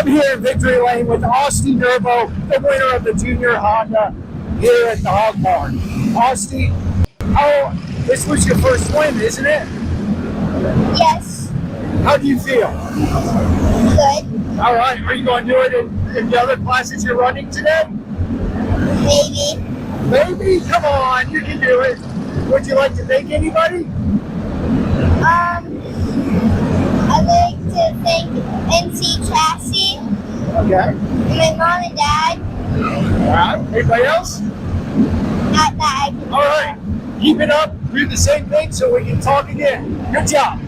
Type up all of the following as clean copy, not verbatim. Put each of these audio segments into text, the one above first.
I'm here in Victory Lane with Austin Nervo, the winner of the Junior Honda here at the Hog Barn. Austin, this was your first win, isn't it? Yes. How do you feel? Good. All right. Are you going to do it in the other classes you're running today? Maybe. Maybe? Come on, you can do it. Would you like to thank anybody? I'd like to thank NC Chassis, Okay. my mom and dad. All right. Anybody else? Not that. All right. Keep it up. Do the same thing so we can talk again. Good job.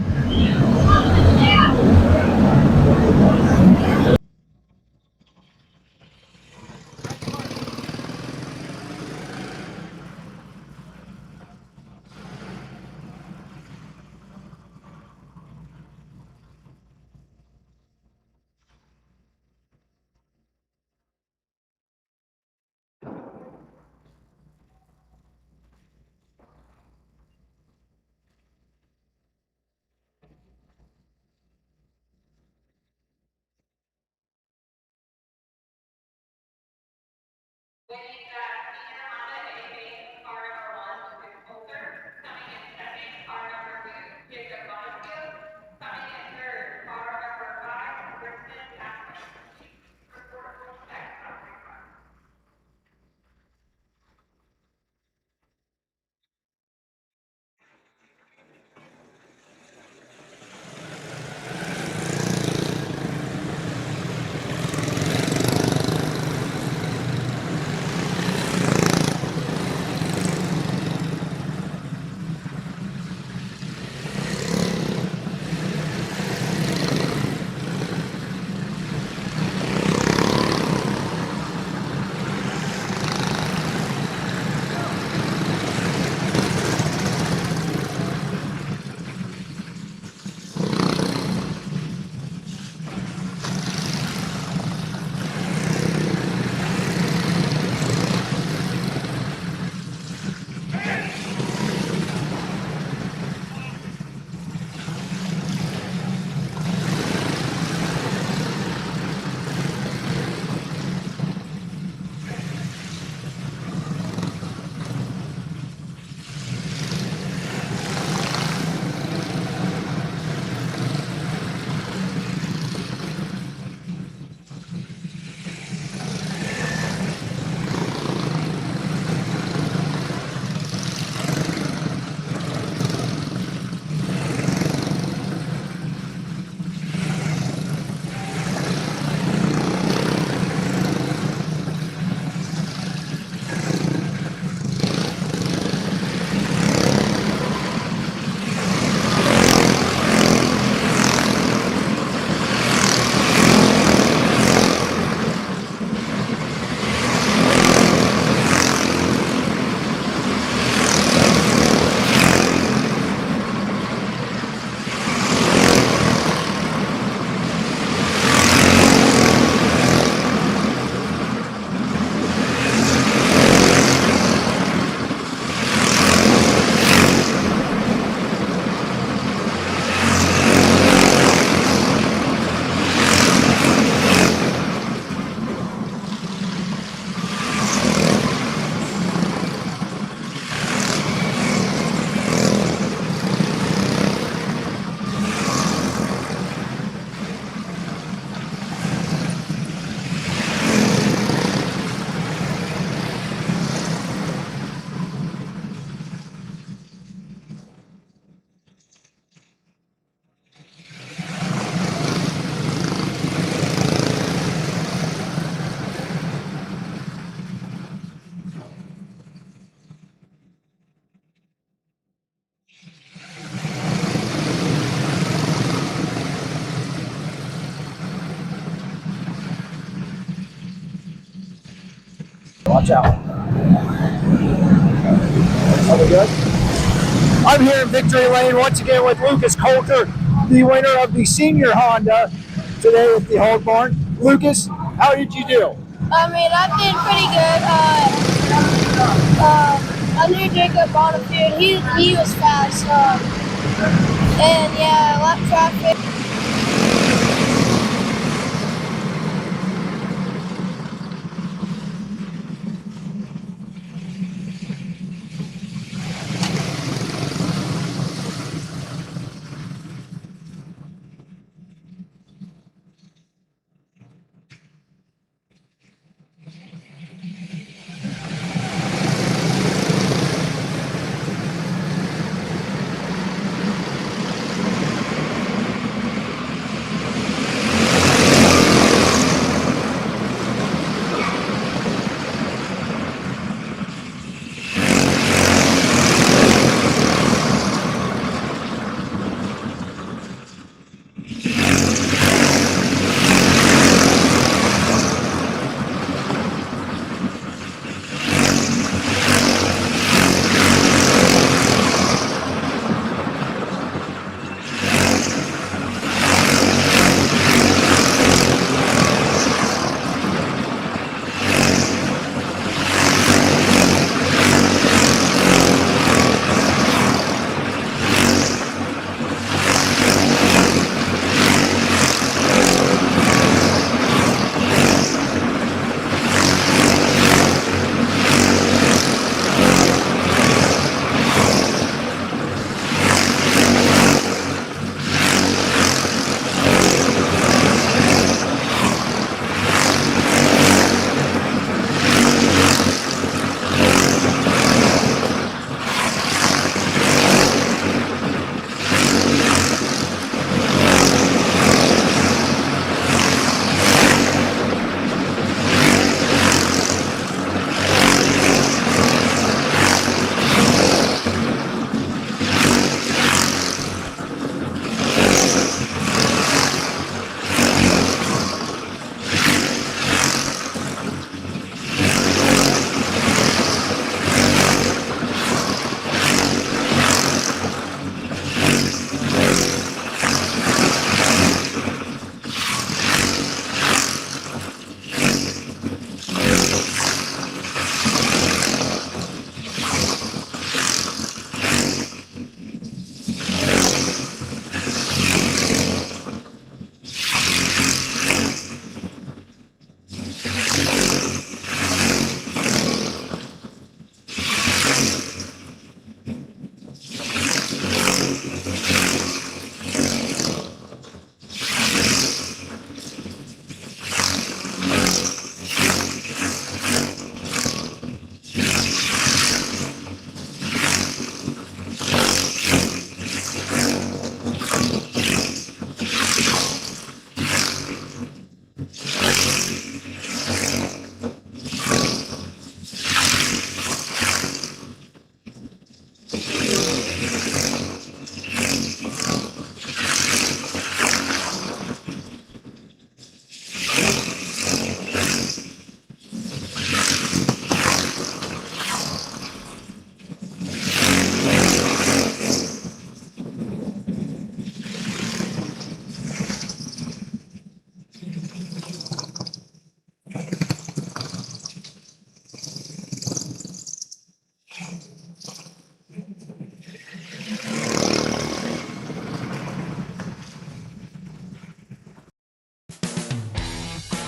Watch out. Are we good? I'm here in Victory Lane once again with Lucas Coulter, the winner of the Senior Honda today at the Hog Barn. Lucas, how did you do? I did pretty good. I knew Jacob Bonnefield. He was fast. And yeah, lap traffic.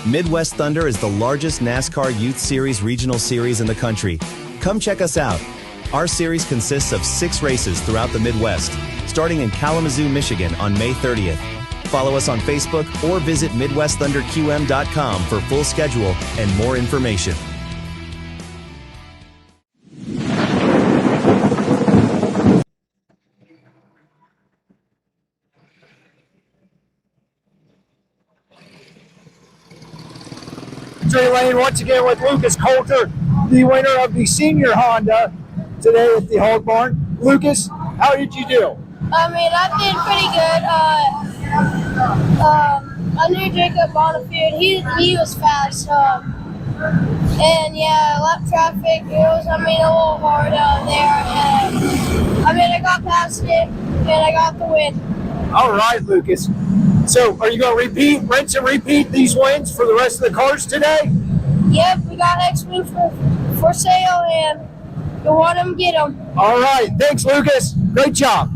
Midwest Thunder is the largest NASCAR Youth Series regional series in the country. Come check us out. Our series consists of 6 races throughout the Midwest, starting in Kalamazoo, Michigan on May 30th. Follow us on Facebook or visit MidwestThunderQM.com for full schedule and more information. Victory lane once again with Lucas Coulter, the winner of the senior Honda today at the Hog Barn. Lucas, how did you do? I mean, I did pretty good. I knew Jacob Bonifield. He was fast. And yeah, lap traffic. It was, I mean, a little hard out there. And I mean, I got past it and I got the win. All right, Lucas. So, are you going to rinse and repeat these wins for the rest of the cars today? Yep, we got X-Wing for sale, and you want them, get them. All right. Thanks, Lucas. Great job.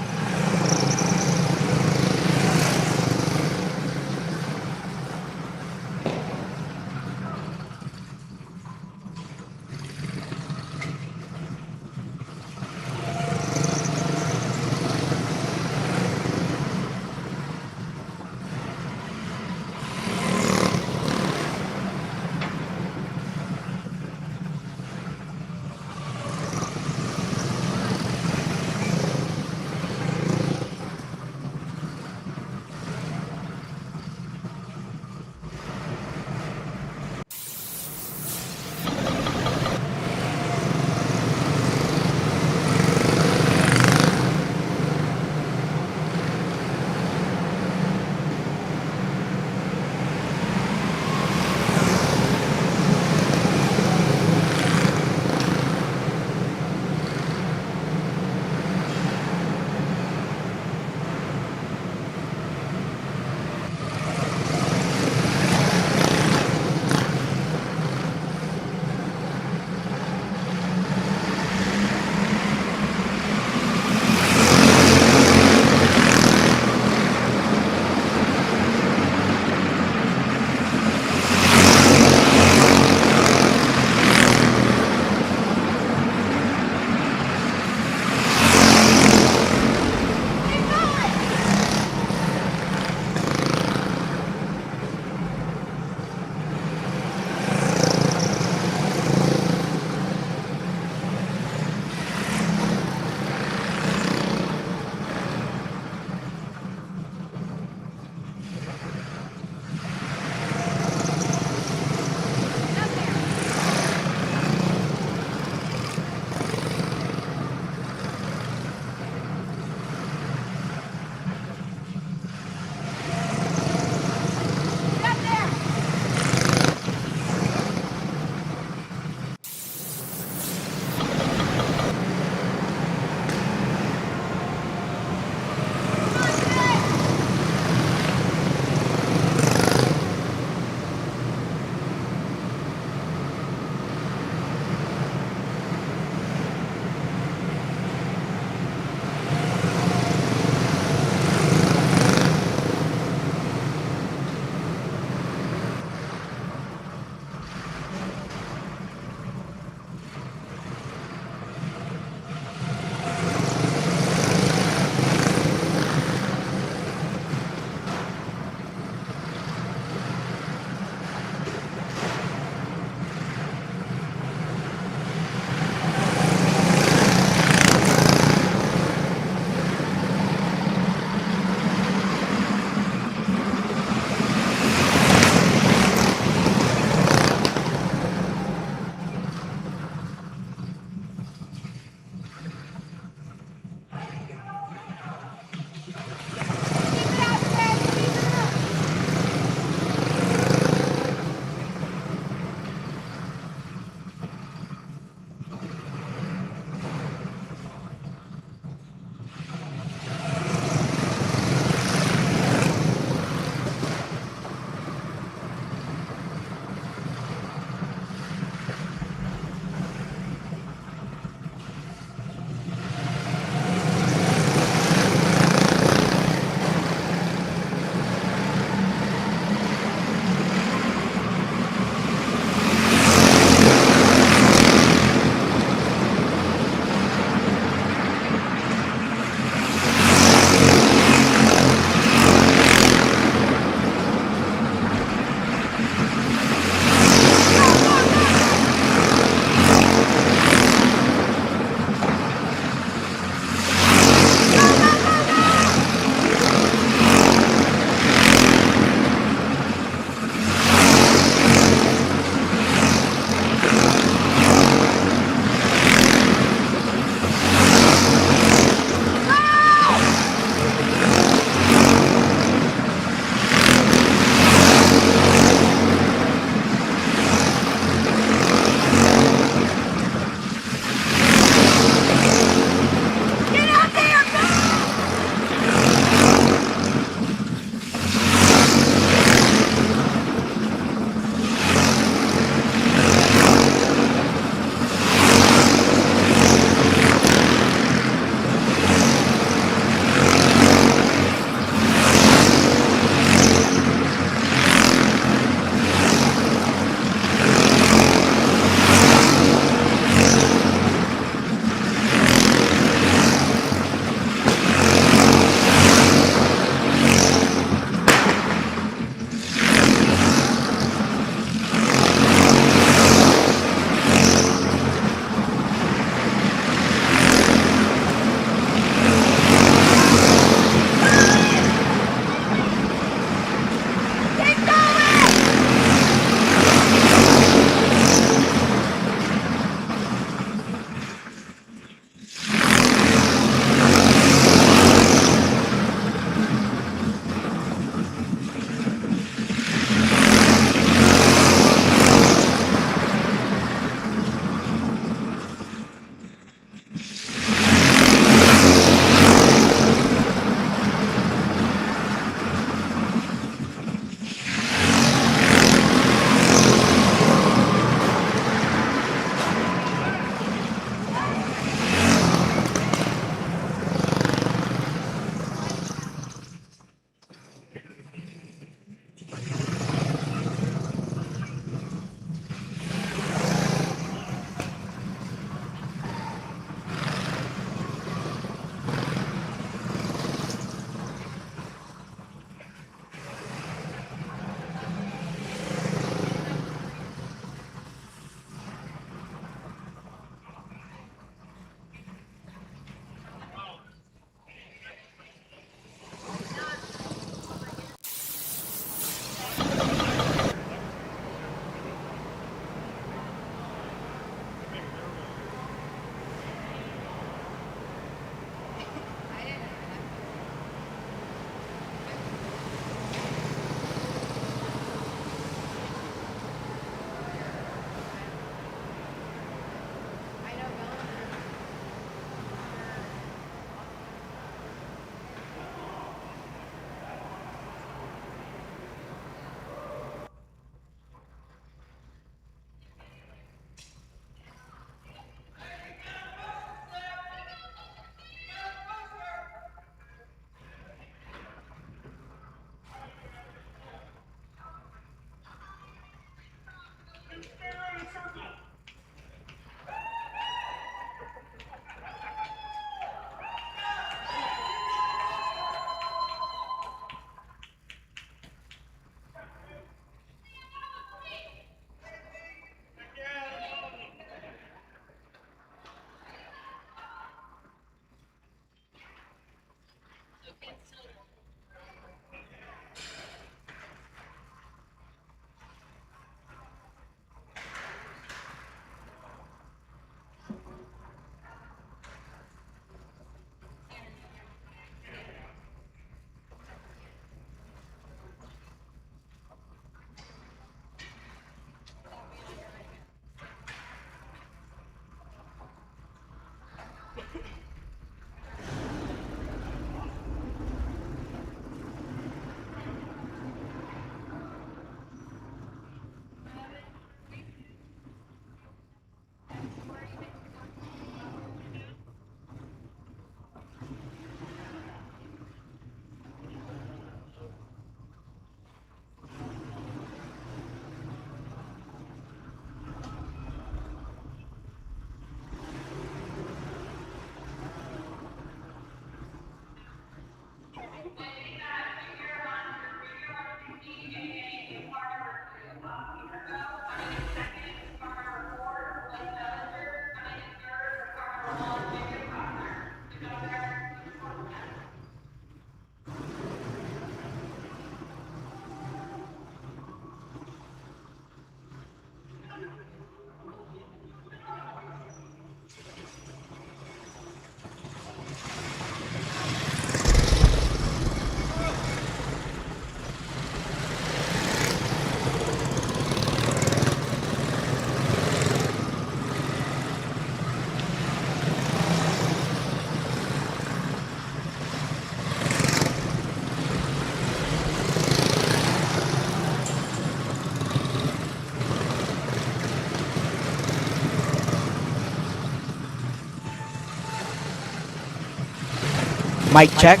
Mic check.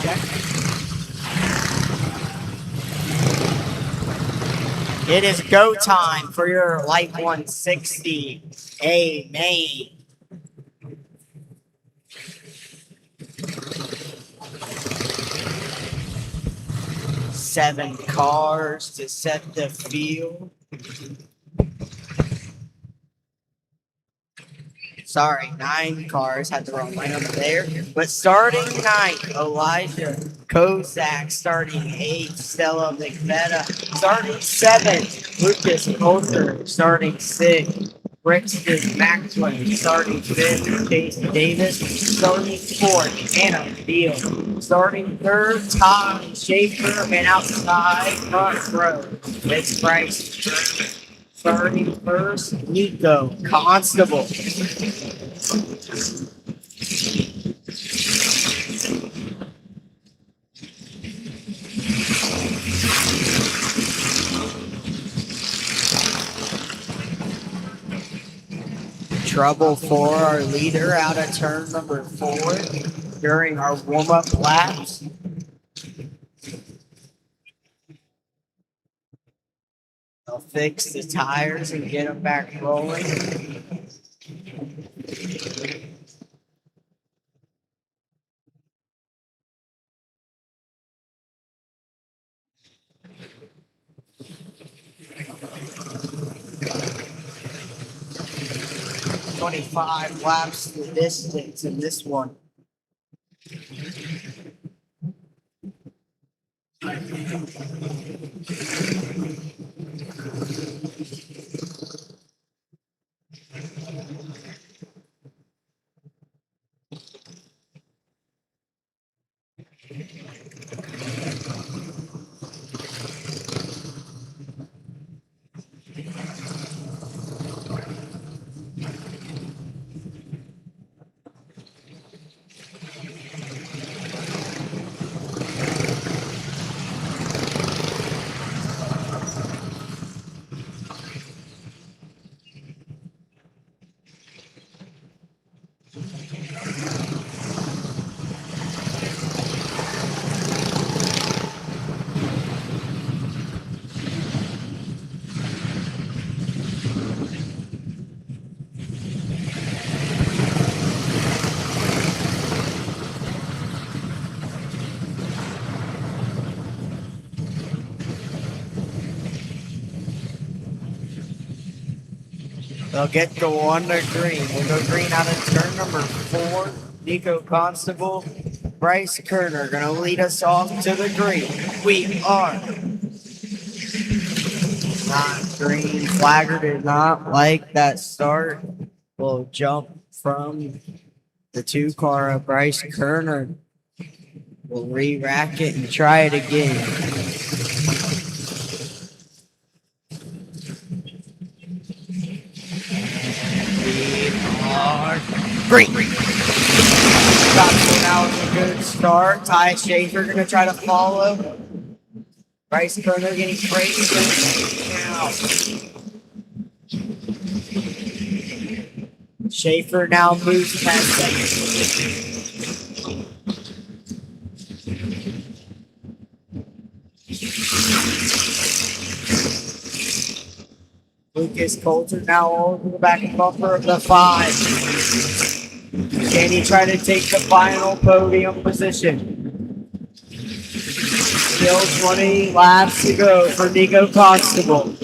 It is go time for your Light 160 A main. Seven cars to set the field. Sorry, 9 cars. Had the wrong line over there. But starting 9th, Elijah Kozak. Starting 8th, Stella McVetta. Starting 7th, Lucas Coulter. Starting 6th, Brixton Maxwell. Starting 5th, Casey Davis. Starting 4th, Anna Field. Starting 3rd, Todd Schaefer. And outside, front row, it's Bryce. Starting 1st, Nico Constable. Trouble for our leader out of turn number 4 during our warm-up laps. They'll fix the tires and get them back rolling. "25 laps the distance in this one." They'll get the one to green. We'll go green out of turn number 4. Nico Constable, Bryce Kerner gonna lead us off to the green. We are not green. Flagger did not like that start. We'll jump from the 2 car of Bryce Kerner. We'll re-rack it and try it again. Green. Got one out with a good start. Ty Schaefer gonna try to follow. Bryce Kerner getting crazy now. Schaefer now moves past second. Lucas Coulter now over the back bumper of the 5. Can he try to take the final podium position? Still 20 laps to go for Nico Constable.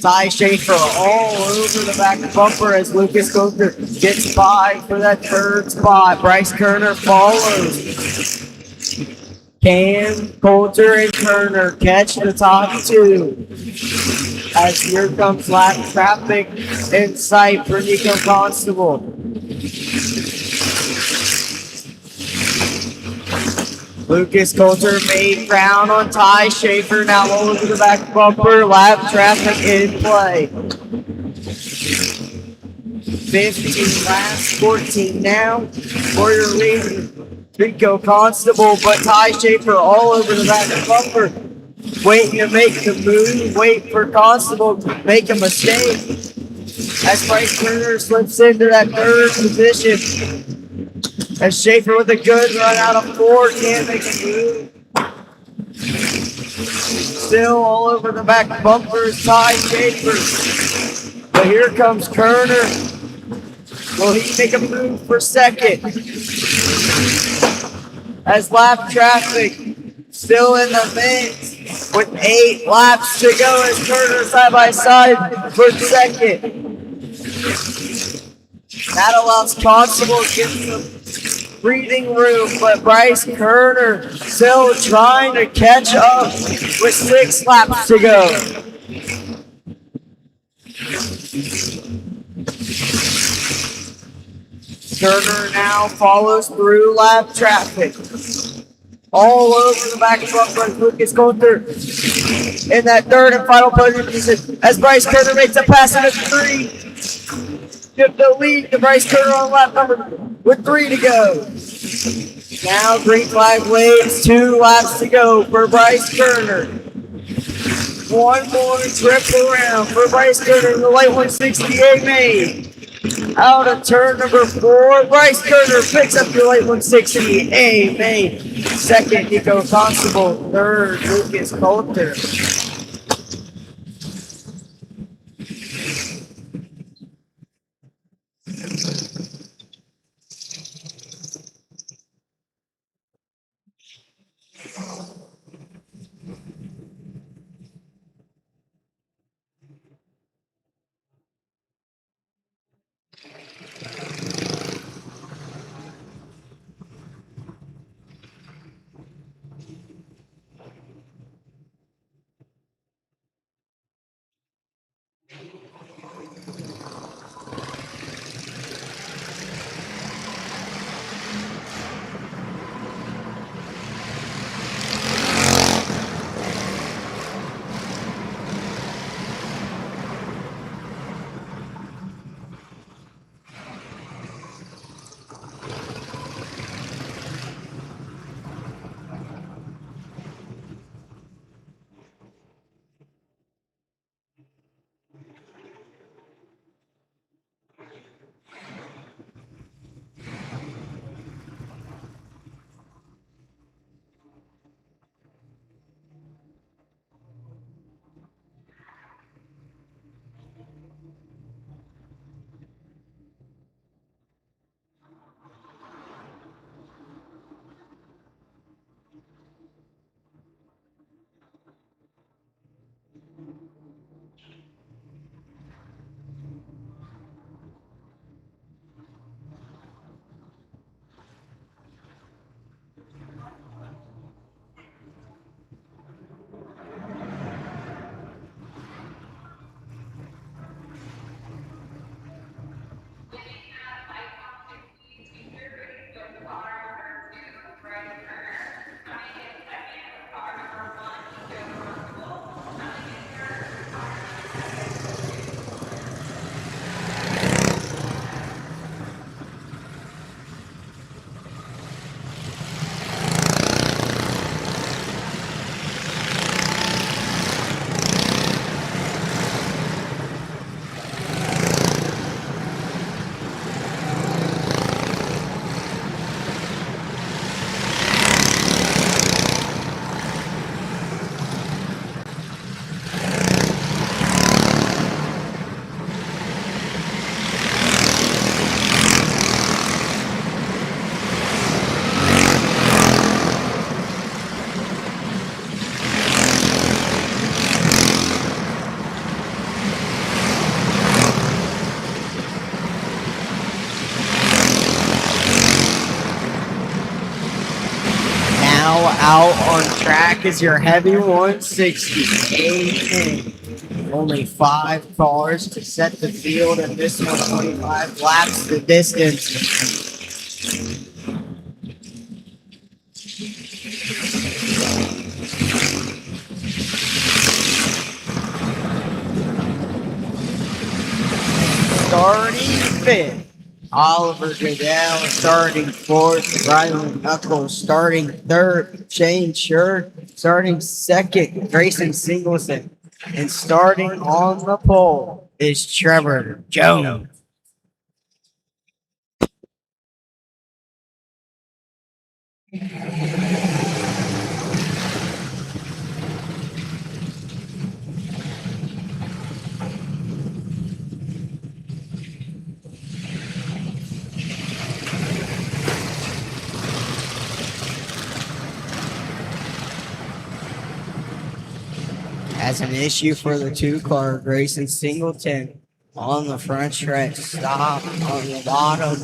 Ty Schaefer all over the back bumper as Lucas Coulter gets by for that 3rd spot. Bryce Kerner follows. Can Coulter and Kerner catch the top 2? As here comes lap traffic in sight for Nico Constable. Lucas Coulter made ground on Ty Schaefer, now over the back bumper. Lap traffic in play. 15 laps, 14 now for your lead. Nico Constable, but Ty Schaefer all over the back bumper. Waiting to make the move, wait for Constable to make a mistake. As Bryce Kerner slips into that 3rd position. As Schaefer with a good run out of 4, can't make a move. Still all over the back bumpers, Ty Schaefer. But here comes Kerner. Will he make a move for second? As lap traffic still in the mix with 8 laps to go as Kerner side by side for second. That allows Constable to get some breathing room, but Bryce Kerner still trying to catch up with 6 laps to go. Kerner now follows through lap traffic. All over the back bumper, Lucas Coulter in that third and final podium position as Bryce Kerner makes a pass into 3. Give the lead to Bryce Kerner on lap number with 3 to go. Now green flag waves, 2 laps to go for Bryce Kerner. One more trip around for Bryce Kerner in the light 168 main. Out of turn number 4, Bryce Kerner picks up your light 160 A main. Second, Nico Constable. Third, Lucas Coulter. Now out on track is your heavy 160. Amen. Only 5 cars to set the field, and this one 25 laps the distance. Starting 5th. Oliver Goodell starting 4th, Ryland Knuckles starting 3rd, Shane Schur starting 2nd, Grayson Singleton, and starting on the pole is Trevor Jones. Has an issue for the 2 car. Grayson Singleton on the front stretch. Stop on the bottom.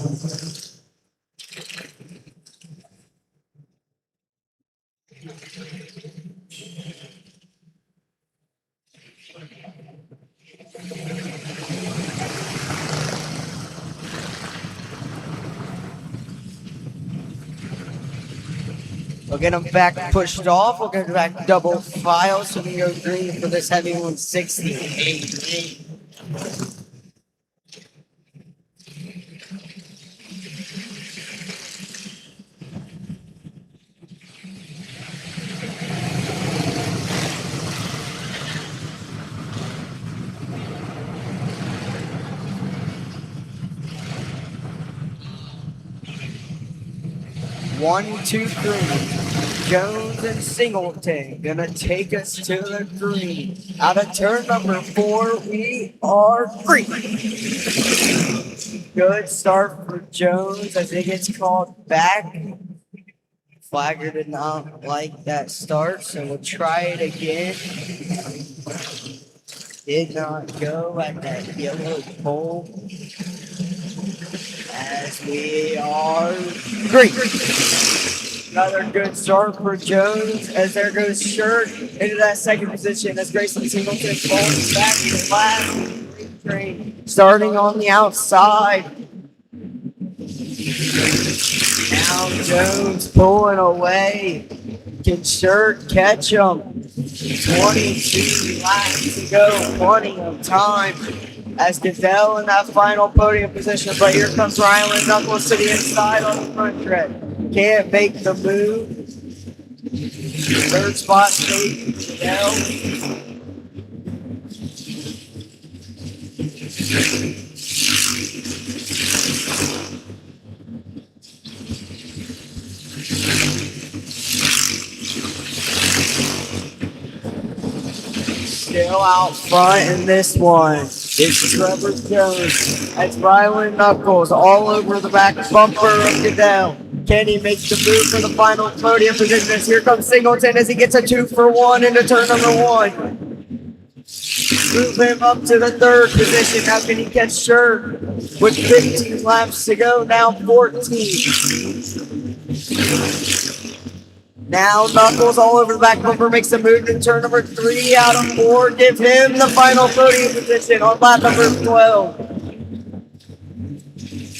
We'll get them back pushed off. We'll get back double file so we go green for this heavy 168. 1, 2, 3. Jones and Singleton gonna take us to the green. Out of turn number 4, we are green. Good start for Jones as he gets called back. Flagger did not like that start, so we'll try it again. Did not go at that yellow pole. As we are green. Another good start for Jones as there goes Shirt into that second position as Grayson Singleton falls back to last. Train starting on the outside. Now Jones pulling away. Can Shirt catch him? 22 laps to go, plenty of time. As Goodell in that final podium position, but here comes Ryland Knuckles to the inside on the front stretch. Can't make the move. Third spot stays Goodell. Still out front in this one. It's Trevor Jones. That's Ryland Knuckles all over the back bumper of Goodell. Can he make the move for the final podium position? Here comes Singleton as he gets a 2-for-1 into turn number 1. Move him up to the third position. How can he catch Shirt? With 15 laps to go, now 14. Now Knuckles all over the back bumper makes a move to turn number 3 out of 4. Give him the final podium position on lap number 12.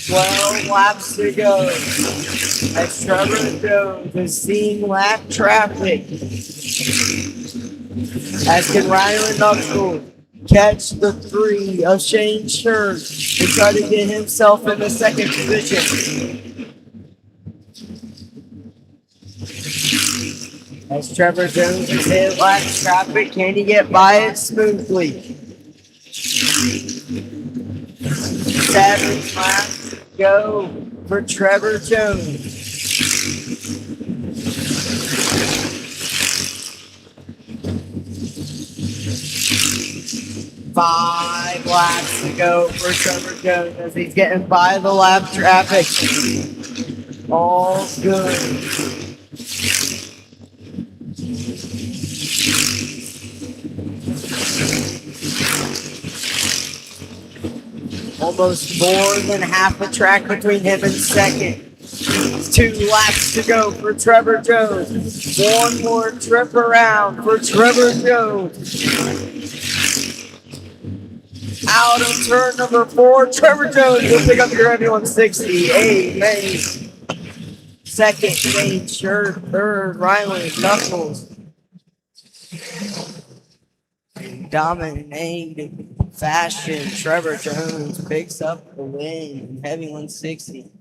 12 laps to go. As Trevor Jones is seeing lap traffic. As can Ryland Knuckles catch the 3 of Shane Shirt and try to get himself in the second position. As Trevor Jones is hit lap traffic, can he get by it smoothly? 7 laps to go for Trevor Jones. Five laps to go for Trevor Jones as he's getting by the lap traffic. All good. Almost more than half a track between him and second. 2 laps to go for Trevor Jones. One more trip around for Trevor Jones. Out of turn number 4, Trevor Jones will pick up your heavy 160. Amen. Second, Shane Shirt. Third, Ryland Knuckles. Dominating fashion, Trevor Jones picks up the win in heavy 160.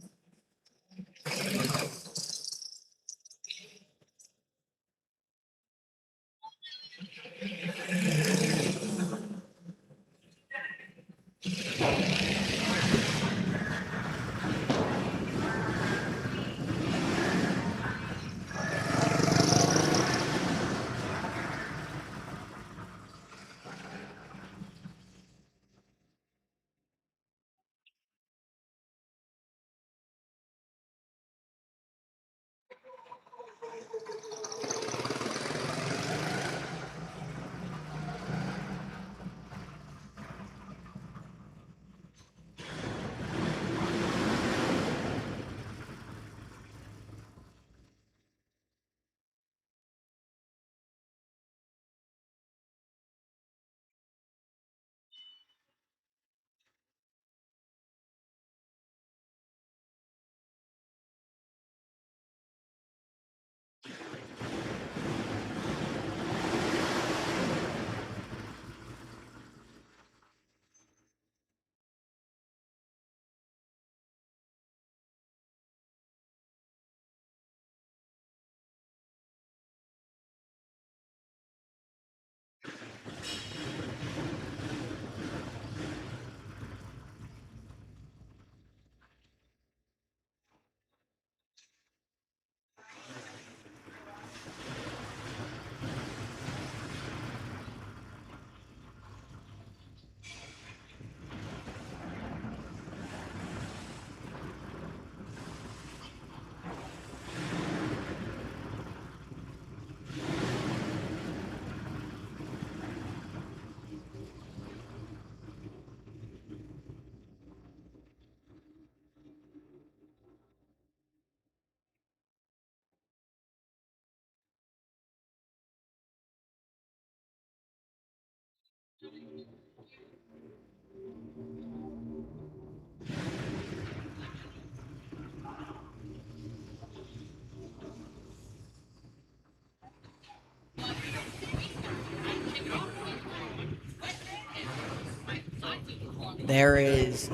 There is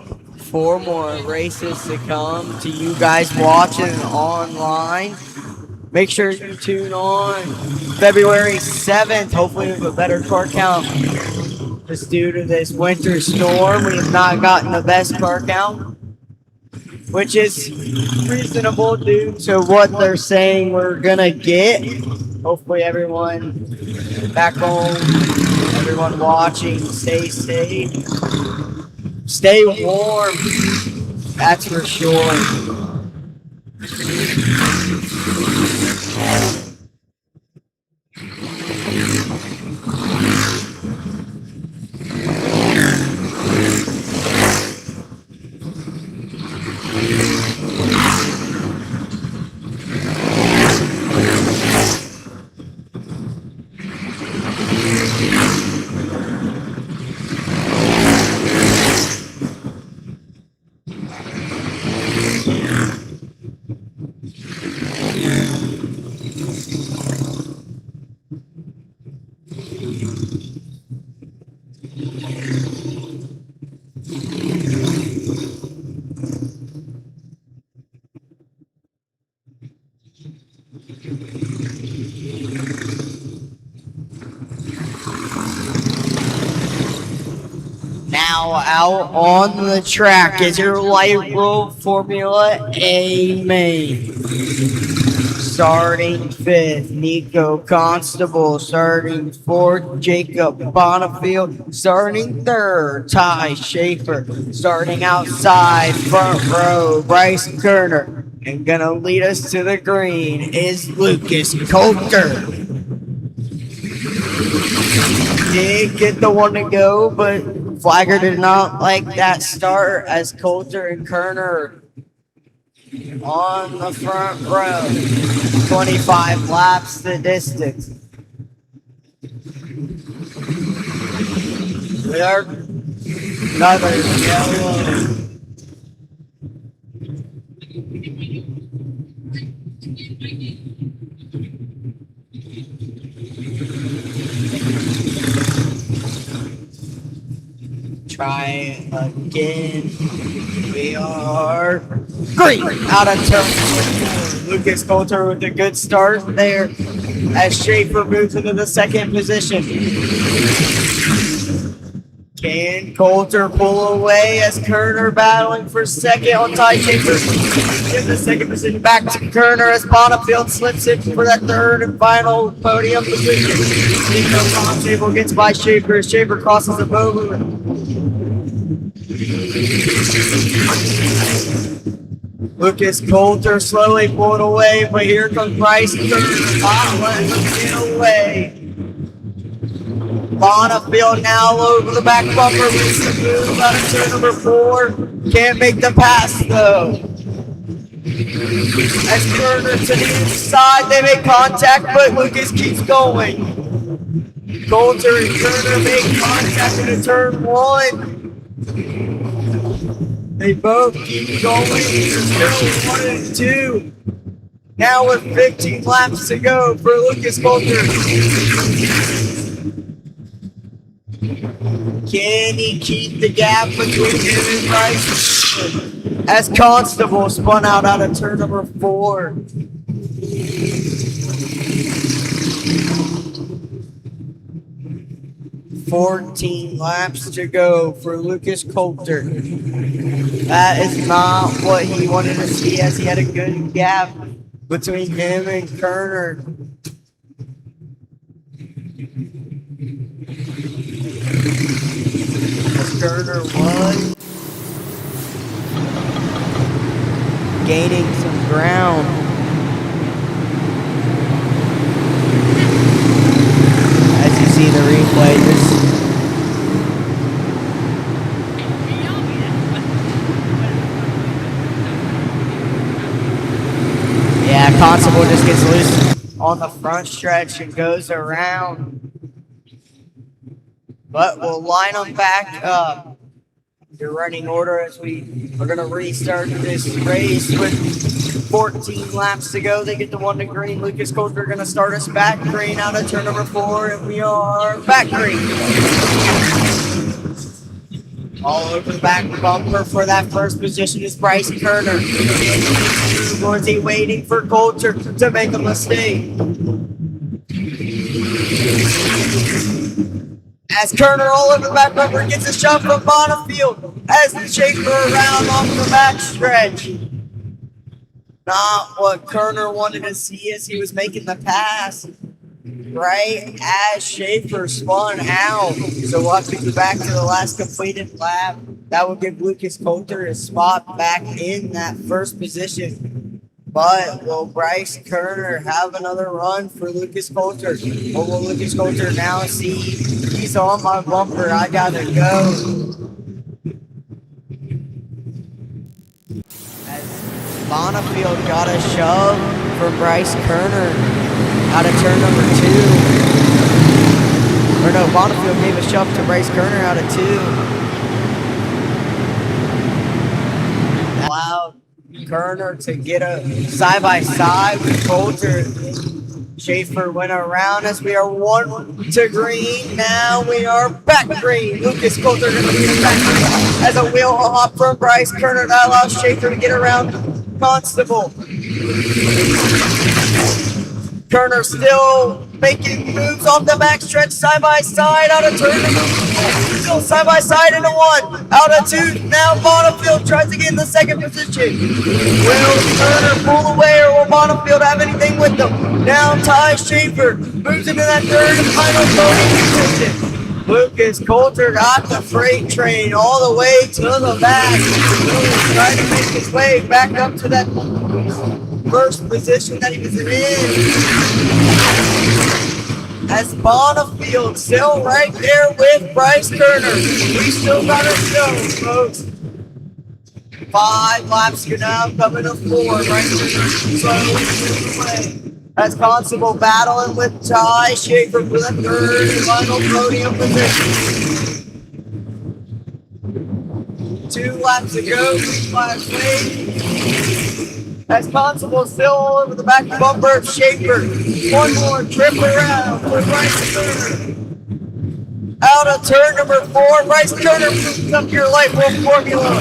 4 more races to come to you guys watching online. Make sure you tune on February 7th. Hopefully, we have a better car count. Just due to this winter storm, we have not gotten the best car count, which is reasonable due to what they're saying we're gonna get. Hopefully, everyone back home, everyone watching, stay safe, stay warm. That's for sure. Now out on the track is your light road Formula A main. Starting 5th, Nico Constable. Starting 4th, Jacob Bonifield. Starting 3rd, Ty Schaefer. Starting outside, front row, Bryce Kerner. And gonna lead us to the green is Lucas Coulter. Did get the one to go, but Flagger did not like that start as Coulter and Kerner on the front row. 25 laps the distance. We are another yellow. Try again. We are green out of turn. Lucas Coulter with a good start there as Schaefer moves into the 2nd position. Can Coulter pull away as Kerner battling for 2nd on Ty Schaefer? In the 2nd position, back to Kerner as Bonifield slips in for that 3rd and final podium position. Nico Constable gets by Schaefer. Schaefer crosses the boat. Lucas Coulter slowly pulled away, but here comes Bryce Kerner. Not letting him get away. Bonifield now over the back bumper. Makes the move out of turn number 4. Can't make the pass though. As Kerner to the inside, they make contact, but Lucas keeps going. Coulter and Kerner make contact into turn 1. They both keep going. There's 1 and 2. Now with 15 laps to go for Lucas Coulter. Can he keep the gap between him and Bryce? As Constable spun out of turn number 4. $14 laps to go for Lucas Coulter. That is not what he wanted to see, as he had a good gap between him and Kerner. As Kerner was gaining some ground. As you see the replay, Constable just gets loose on the front stretch and goes around. But we'll line them back up. Your running order as we are going to restart this race with 14 laps to go. They get the 1 to green. Lucas Coulter going to start us back green out of turn number 4, and we are back green. All over the back bumper for that first position is Bryce Kerner. Or is he waiting for Coulter to make a mistake? As Kerner all over the back bumper gets a shot from Bonifield as the Schaefer around off the back stretch. Not what Kerner wanted to see as he was making the pass. Right as Schaefer spun out. So we'll have to go back to the last completed lap. That will give Lucas Coulter his spot back in that first position. But will Bryce Kerner have another run for Lucas Coulter? Or will Lucas Coulter now see he's on my bumper, I gotta go? As Bonifield got a shove from Bryce Kerner out of turn number 2. Or no, Bonifield gave a shove to Bryce Kerner out of 2. Allowed Kerner to get a side-by-side with Coulter. Schaefer went around as we are 1 to green. Now we are back green. Lucas Coulter going to be back green as a wheel hop from Bryce Kerner. That allows Schaefer to get around Constable. Kerner still making moves off the back stretch, side by side, out of turn. Still side by side into 1, out of 2. Now Bonifield tries to get in the second position. Will Kerner pull away or will Bonifield have anything with them? Now Ty Schaefer moves into that third and final podium position. Lucas Coulter got the freight train all the way to the back. Trying to make his way back up to that first position that he was in. As Bonifield still right there with Bryce Kerner. We still got a show, folks. 5 laps to now, coming to 4. Bryce Kerner slowly away. As Constable battling with Ty Schaefer for the third and final podium position. 2 laps to go, 3 laps late. As Constable still all over the back bumper of Schaefer. 1 more trip around for Bryce Kerner. Out of turn number 4, Bryce Kerner moves up your light bulb formula.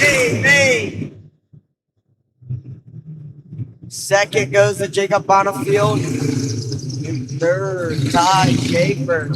Amen. Second goes to Jacob Bonifield. And third, Ty Schaefer.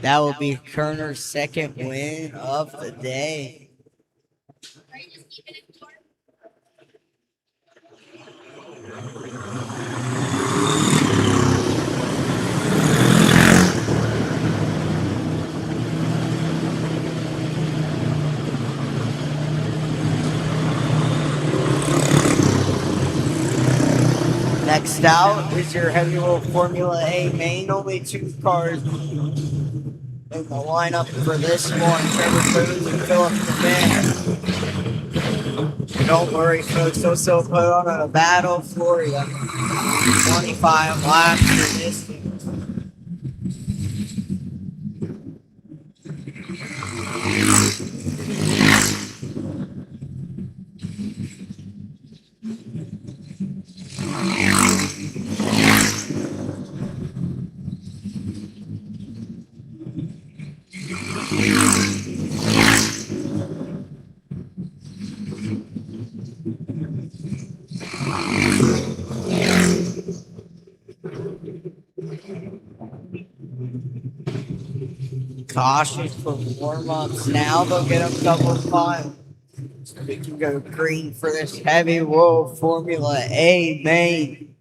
That will be Kerner's second win of the day. Next out is your heavyweight Formula A main. Only 2 cars in the lineup for this one. Trevor Cruz and Philip Clement. Don't worry, folks. They'll still put on a battle for you. 25 laps for this one. cautious for warm-ups now. They'll get a couple miles. So we can go green for this heavy world Formula A main.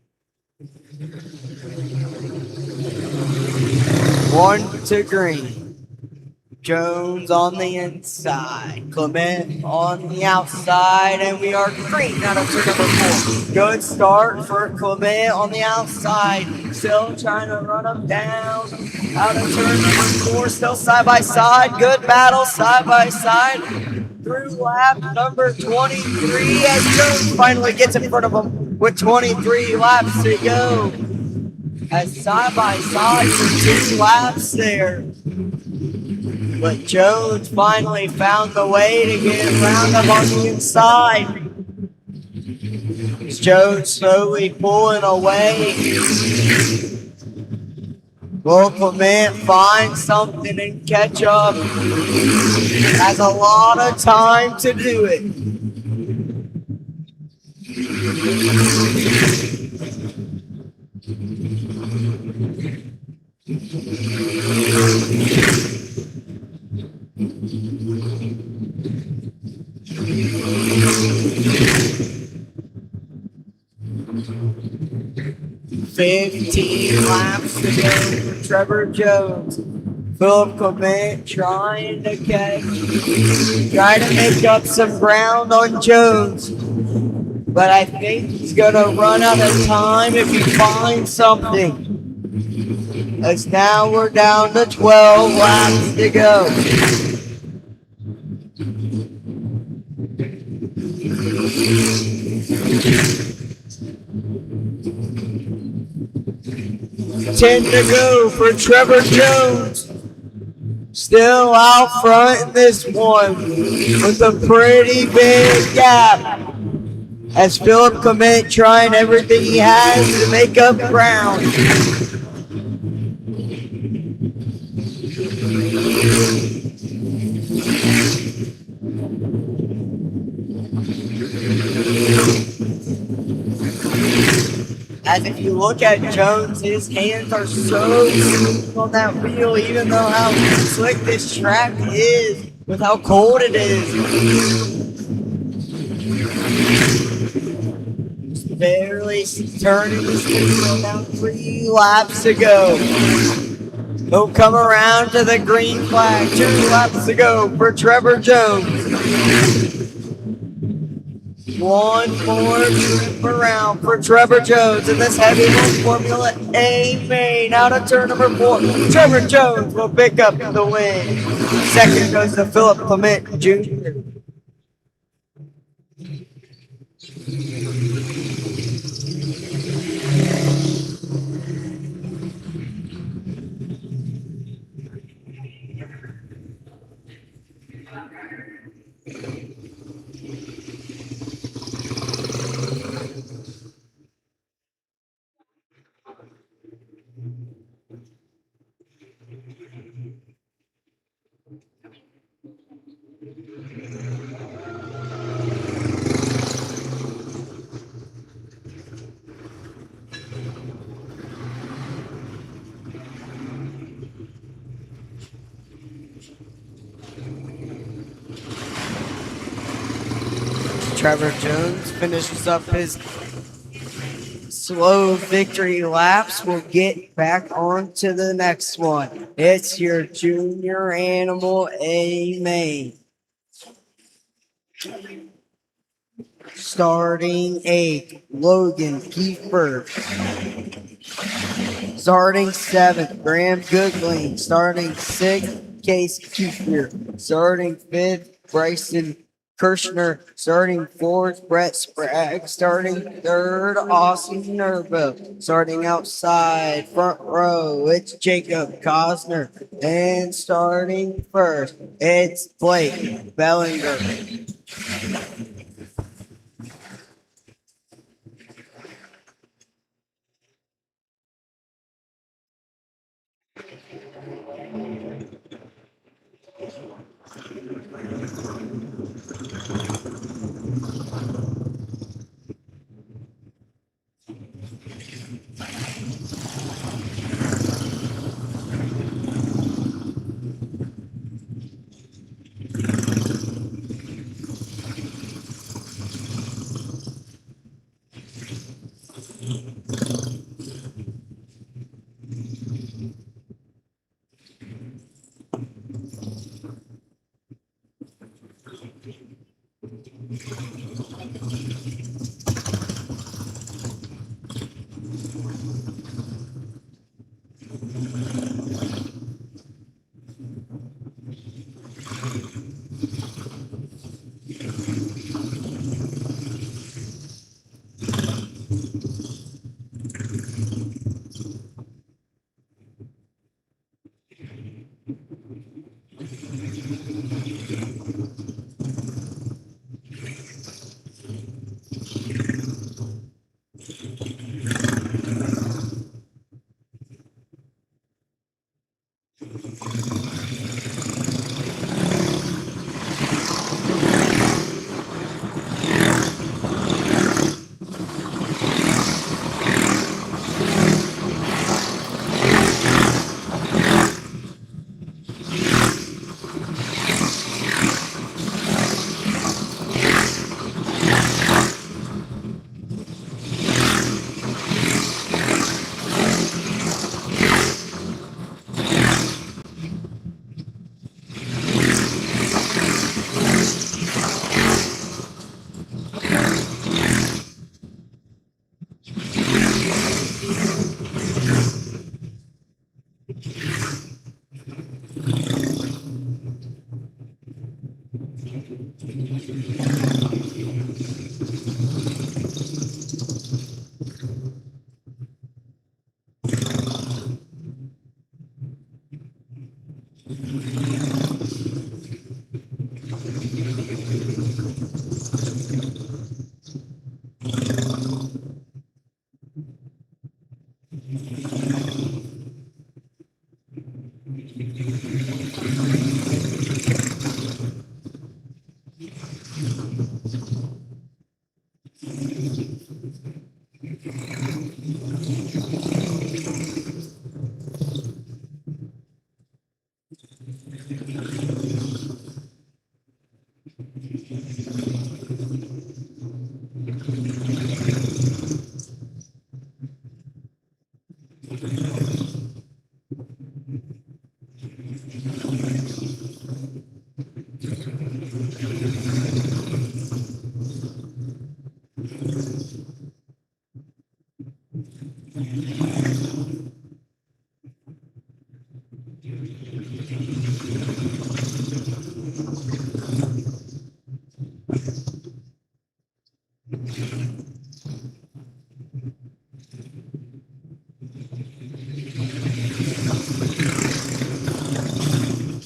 1 to green. Jones on the inside, Clement on the outside, and we are green out of turn number 4. Good start for Clement on the outside, still trying to run him down. Out of turn number 4, still side by side, good battle side by side. Through lap number 23 as Jones finally gets in front of him with 23 laps to go. As side by side for 2 laps there. But Jones finally found the way to get around him on the inside. Jones slowly pulling away. Will Clement find something and catch up? Has a lot of time to do it. "15 laps to go for Trevor Jones. Philip Clement trying to make up some ground on Jones. But I think he's going to run out of time if he finds something. As now we're down to 12 laps to go. Ten to go for Trevor Jones. Still out front in this one with a pretty big gap. As Philip Clement trying everything he has to make up ground. As if you look at Jones, his hands are so smooth on that wheel, even though how slick this track is, with how cold it is. Just barely turning this wheel, now 3 laps to go. He'll come around to the green flag, 2 laps to go for Trevor Jones. One more trip around for Trevor Jones in this heavyweight Formula A main. Out of turn number 4, Trevor Jones will pick up the win. Second goes to Philip Clement Jr. Trevor Jones finishes up his slow victory laps. We'll get back on to the next one. It's your Junior Animal A main. Starting 8, Logan Kiefer. Starting 7th, Graham Goodling. Starting 6th, Case Kiefer. Starting 5th, Bryson Kirshner. Starting 4th, Brett Sprague. Starting 3rd, Austin Nervo. Starting outside, front row, it's Jacob Cosner. And starting 1st, it's Blake Bellinger.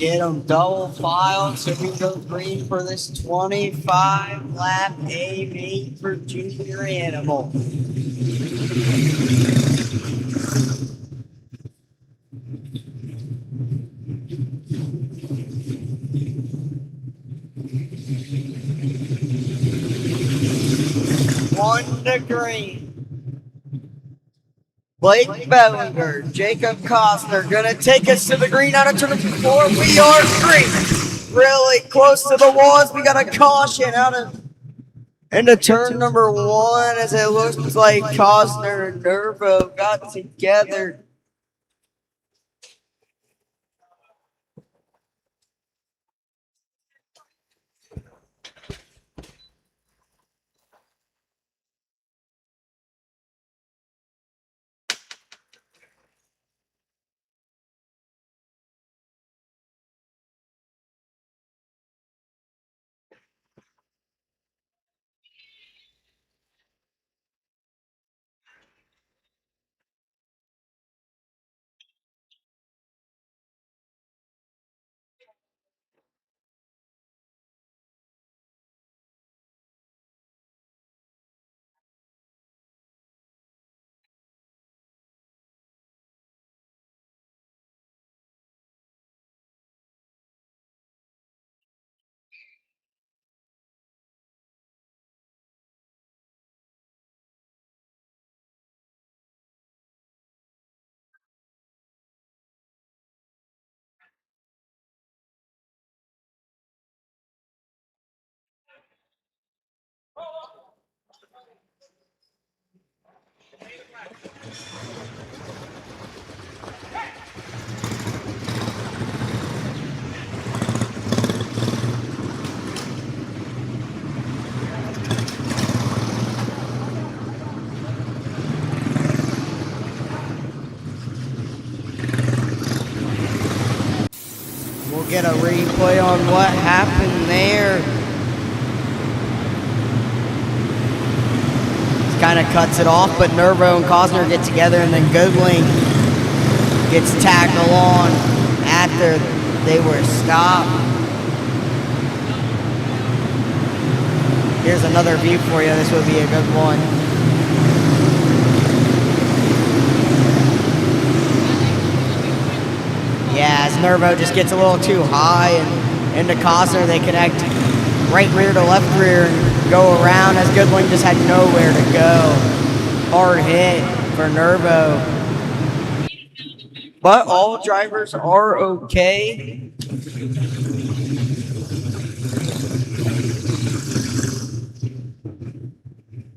Get them double filed so we go green for this 25 lap A meet for Junior Animal. One to green. Blake Bellinger, Jacob Costner gonna take us to the green out of turn 4. We are green. Really close to the walls. We got a caution out of into turn number 1 as it looks like Costner and Nervo got together. get a replay on what happened there. Kind of cuts it off, but Nervo and Cosner get together, and then Goodwin gets tagged along after they were stopped. Here's another view for you. This would be a good one. Yeah, as Nervo just gets a little too high and into Cosner, they connect right rear to left rear and go around as Goodwin just had nowhere to go. Hard hit for Nervo. But all drivers are okay.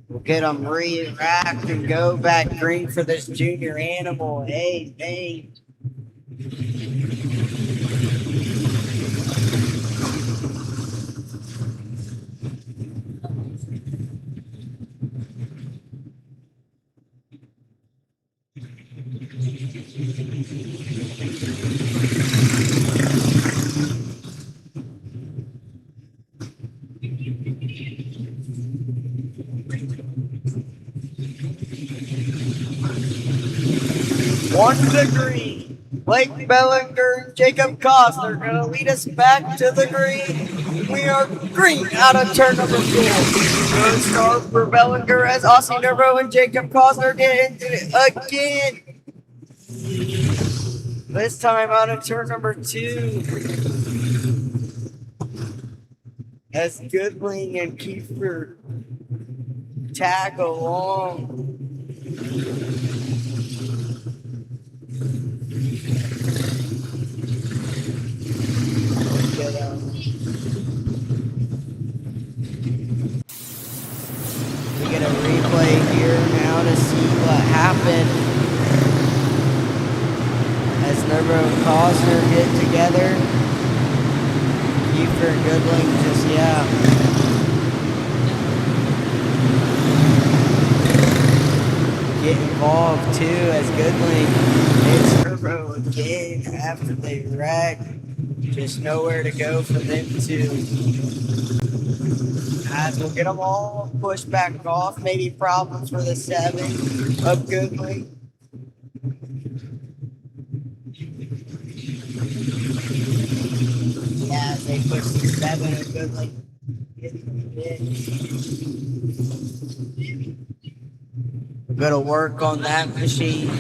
We'll get them re-racked and go back green for this junior animal. Hey. One to the green. Blake Bellinger, Jacob Cosner going to lead us back to the green. We are green out of turn number 4. Good start for Bellinger as Aussie Nervo and Jacob Cosner get into it again. This time out of turn number 2. As Goodwin and Kiefer tag along. We get a replay here now to see what happened as Nervo and Cosner get together. Kiefer and Goodwin just, get involved too as Goodwin hits Nervo again after they wreck. Just nowhere to go for them to. As we'll get them all pushed back off. Maybe problems for the 7 of Goodwin. Yeah, as they push the 7 of Goodwin. We're gonna work on that machine.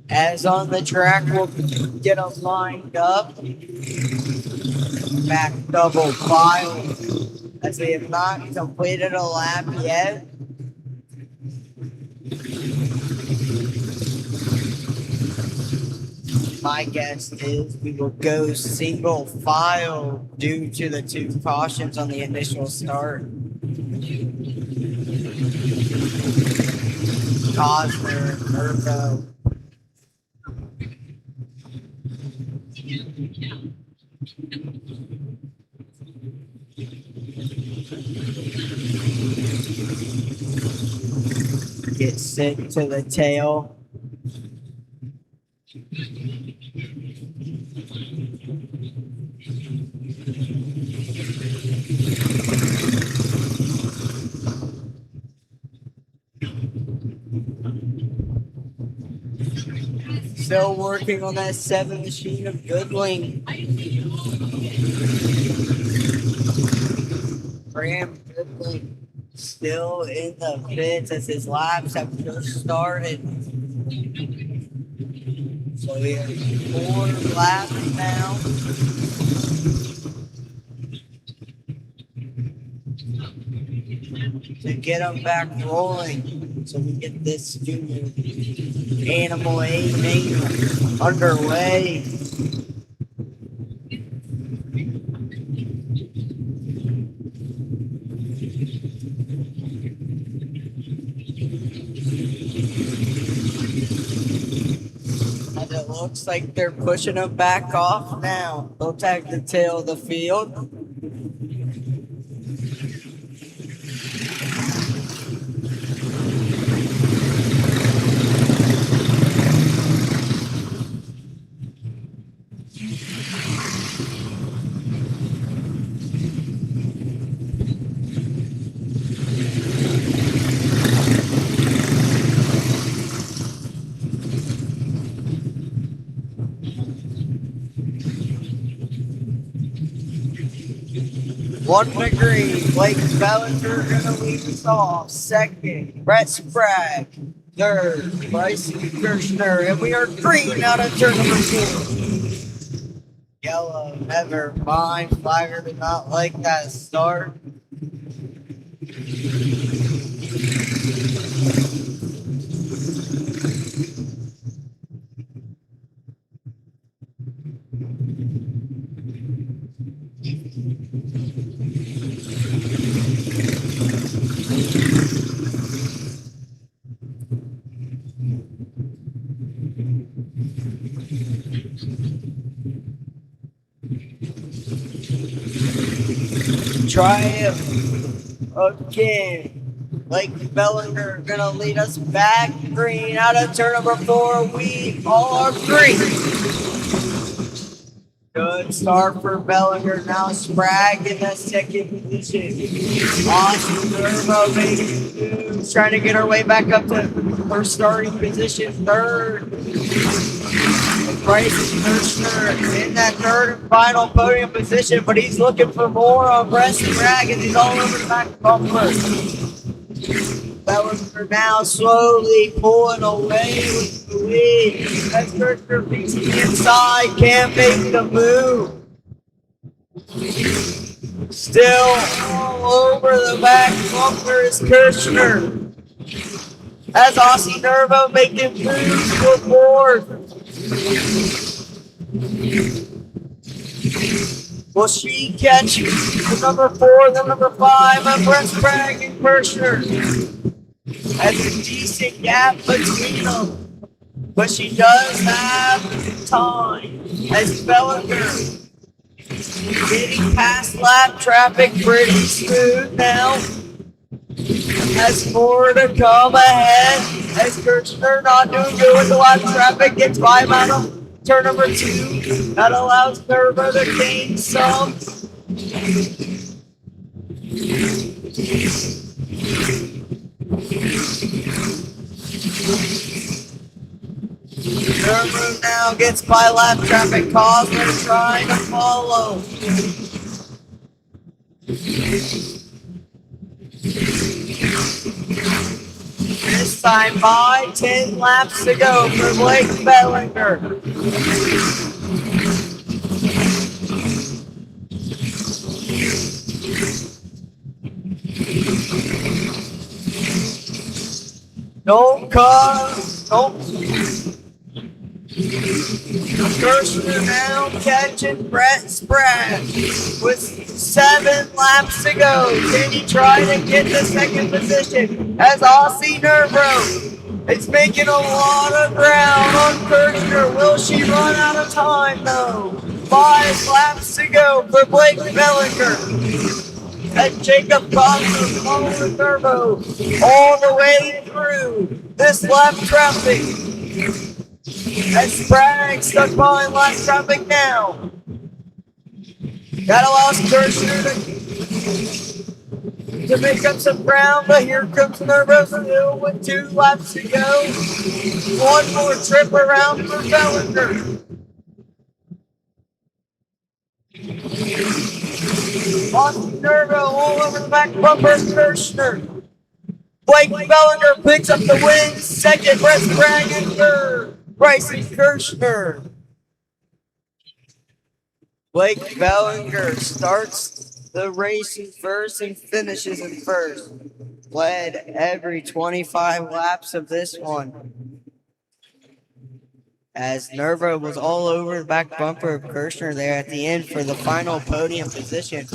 As on the track, we'll get them lined up. Back double file. As we have not completed a lap yet. My guess is we will go single file due to the 2 cautions on the initial start. Cosner, Nervo. Get sent to the tail. Still working on that 7 machine of Goodwin. Graham Goodwin still in the pits as his laps have just started. So we have 4 laps now. To get them back rolling so we get this junior Animal 8 main underway. And it looks like they're pushing them back off now. They'll tag the tail of the field. 1 to green. Blake Bellinger gonna lead us off. Second, Brett Sprague. Third, Bryson Kirshner. And we are green out of turn number 4. Yellow, never mind. Flagger did not like that start. Try it again. Blake Bellinger gonna lead us back green out of turn number 4. We are green. Good start for Bellinger. Now Sprague in the second position. Austin Nervo making moves, trying to get her way back up to her starting position. Third. Bryson Kirshner in that third and final podium position, but he's looking for more on Brett Sprague as he's all over the back bumper. Bellinger now slowly pulling away with the lead. As Kirshner beats the inside, can't make the move. Still all over the back bumper is Kirshner. As Aussie Nervo making moves to fourth. Will she catch the number 4, the number 5, and Brett Sprague and Kirshner? Has a decent gap between them, but she does have time. As Bellinger getting past lap traffic pretty smooth now. Has more to come ahead. As Kirshner not doing good with the lap traffic, gets by out of turn number 2. That allows Nervo to gain some. Nervo now gets by lap traffic. Cosler trying to follow. This time by 10 laps to go for Blake Bellinger. Don't cut. Don't. Kirshner now catching Brett Sprague with 7 laps to go. Can he try to get the second position as Aussie Nervo is making a lot of ground on Kirshner? Will she run out of time though? 5 laps to go for Blake Bellinger. And Jacob Cosler following Nervo all the way through this lap traffic. And Sprague stuck behind lap traffic now. That allows Kirshner to make up some ground, but here comes Nervo Hill with 2 laps to go. 1 more trip around for Bellinger. Austin Nervo all over the back bumper, Kirshner. Blake Bellinger picks up the win. Second, Brett Sprague, and third, Bryson Kirshner. Blake Bellinger starts the race in first and finishes in first. Led every 25 laps of this one. As Nervo was all over the back bumper of Kirshner there at the end for the final podium position.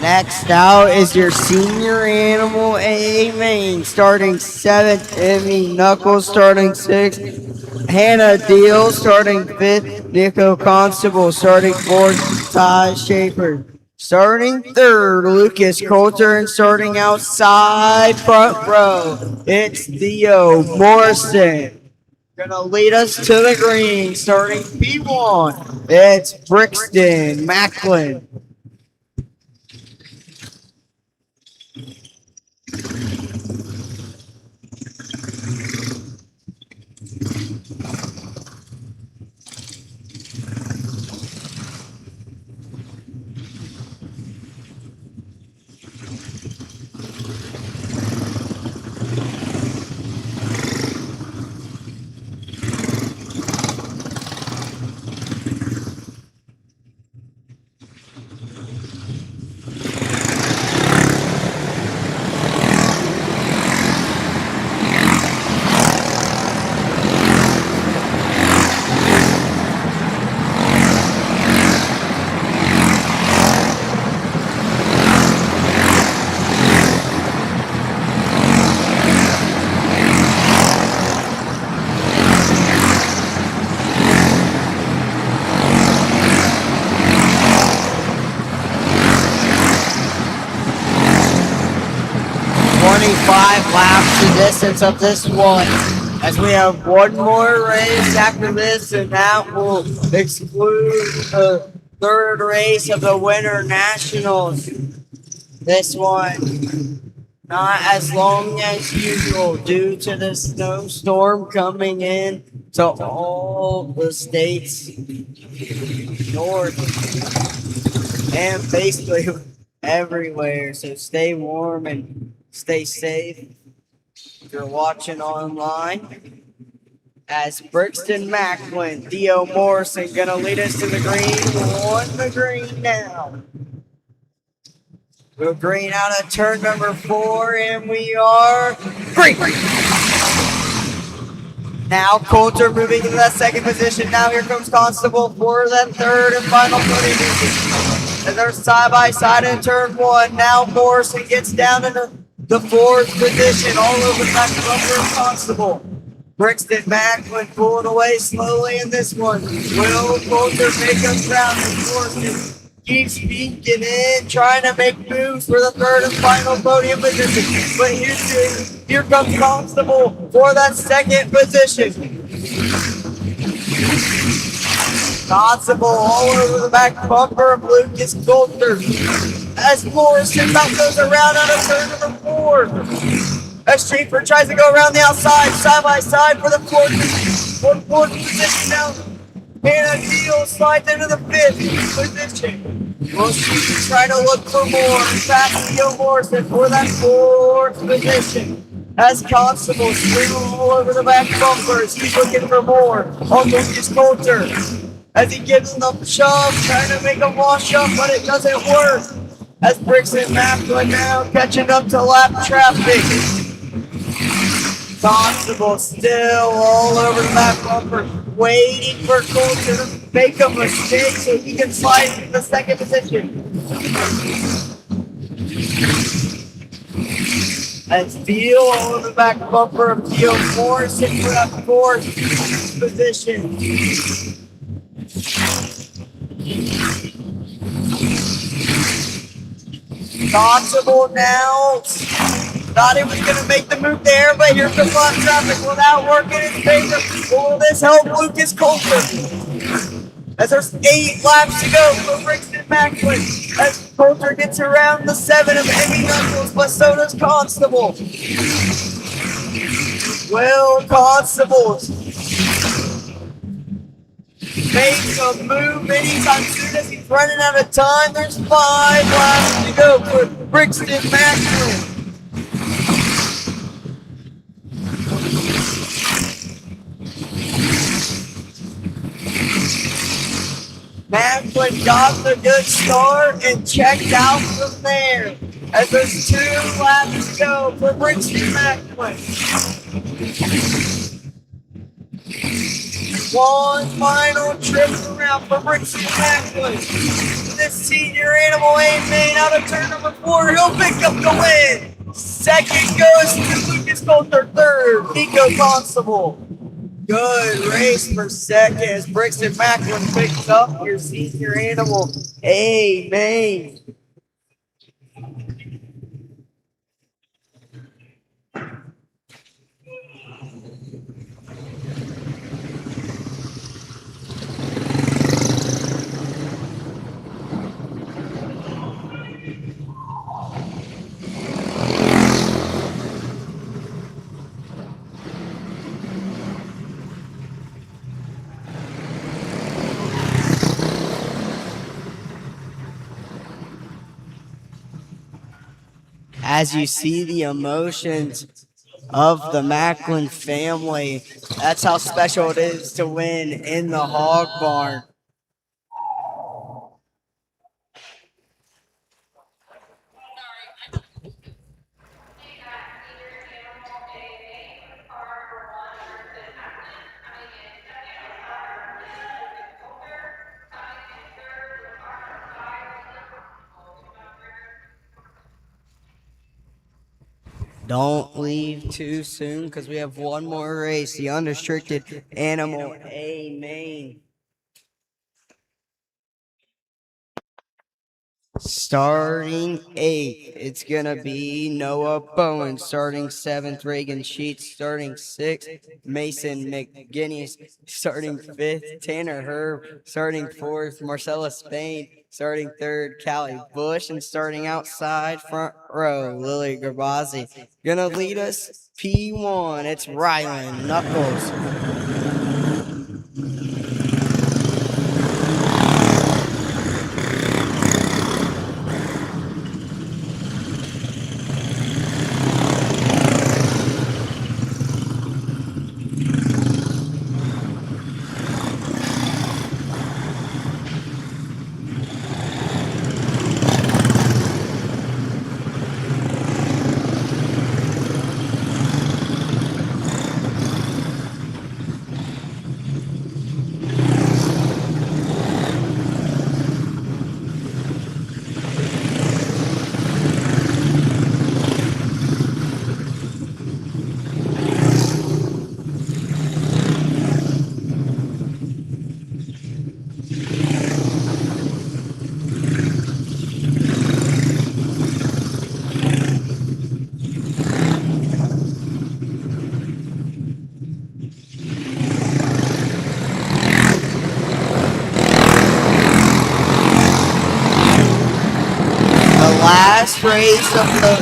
Next out is your senior animal A main, starting 7th, Emmy Knuckles, starting 6th, Hannah Deal, starting 5th, Nico Constable, starting 4th, Ty Schaefer. Starting 3rd, Lucas Coulter, and starting outside front row, it's Theo Morrison. Gonna lead us to the green, starting P1, it's Brixton Macklin. 25 laps the distance of this one, as we have one more race after this, and that will exclude the 3rd race of the Winternationals. This one not as long as usual due to the snowstorm coming in to all the states north and basically everywhere. So stay warm and stay safe if you're watching online. As Brixton Macklin, Theo Morrison gonna lead us to the green. On the green now. We're green out of turn number 4, and we are green. Now Coulter moving to that 2nd position. Now here comes Constable for that 3rd and final podium. And they're side by side in turn 1. Now Morrison gets down into the 4th position, all over the back bumper of Constable. Brixton Macklin pulling away slowly in this one. Will Coulter make up ground? Morrison keeps peeking in, trying to make moves for the 3rd and final podium position. But here comes Constable for that 2nd position. Constable all over the back bumper of Lucas Coulter. As Morrison about goes around out of turn number 4. As Schaefer tries to go around the outside, side by side for the 4th position now. Hannah Deal slides into the 5th position. Will she try to look for more? Past Theo Morrison for that 4th position. As Constable swinging all over the back bumpers, he's looking for more on Lucas Coulter. As he gives him the shove, trying to make him wash up, but it doesn't work. As Brixton Macklin now catching up to lap traffic. Constable still all over the back bumper, waiting for Coulter to make a mistake so he can slide into the 2nd position. As Deal all over the back bumper of Theo Morrison for that 4th position. Constable now. Thought he was going to make the move there, but here comes lap traffic without working in favor. Will this help Lucas Coulter? As there's 8 laps to go for Brixton Macklin. As Coulter gets around the 7 of Emmy Knuckles, but so does Constable. Will Constable make a move anytime soon as he's running out of time? There's 5 laps to go for Brixton Macklin. Macklin got the good start and checked out from there. As there's 2 laps to go for Brixton Macklin. One final trip around for Brixton Macklin. This senior animal ain't made out of turn number 4. He'll pick up the win. Second goes to Lucas Coulter. Third, Nico Constable. Good race for second as Brixton Macklin picks up your senior animal. Amen. As you see the emotions of the Macklin family, that's how special it is to win in the Hog Barn. Don't leave too soon because we have one more race, the unrestricted animal A main. Starting 8th, it's going to be Noah Bowen. Starting 7th, Reagan Sheets. Starting 6th, Mason McGinnis. Starting 5th, Tanner Herb. Starting 4th, Marcella Spain. Starting 3rd, Callie Bush. And starting outside front row, Lily Gerbazi. Going to lead us P1, it's Rylan Knuckles. Last race of the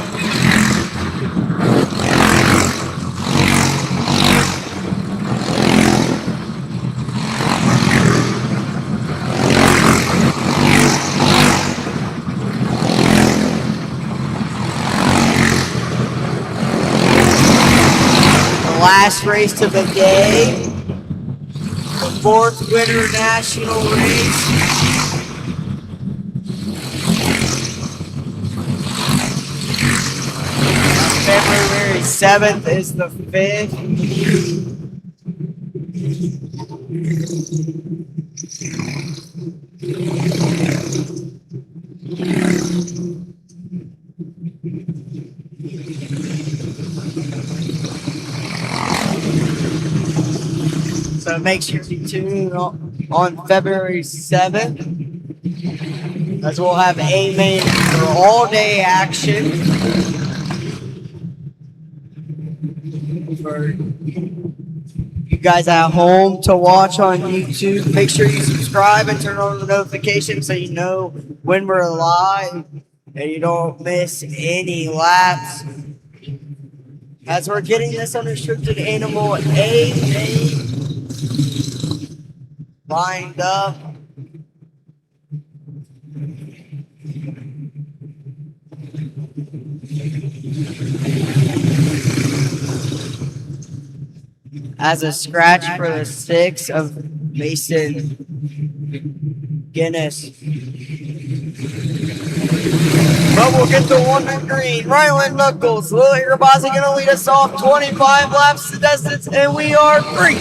last race of the day, the 4th Winternational race. February 7th is the 5th. So make sure you tune in on February 7th, as we'll have A main for all day action. For you guys at home to watch on YouTube, make sure you subscribe and turn on the notifications so you know when we're live and you don't miss any laps. As we're getting this unrestricted animal A lined up. As a scratch for the 6 of Mason Guinness. But we'll get the one in green. Rylan Knuckles, Lily Rabazi gonna lead us off 25 laps to distance, and we are free.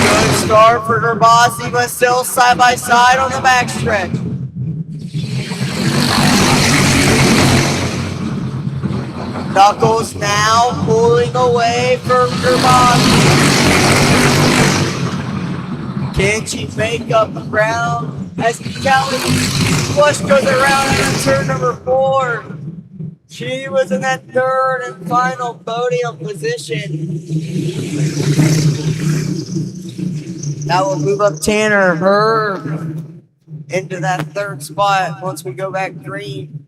Good start for Gerbasi, but still side by side on the backstretch. Knuckles now pulling away from Gerbasi. Can she make up ground as Kelly Bush goes around in turn number 4? She was in that third and final podium position. That will move up Tanner Herb into that third spot once we go back green.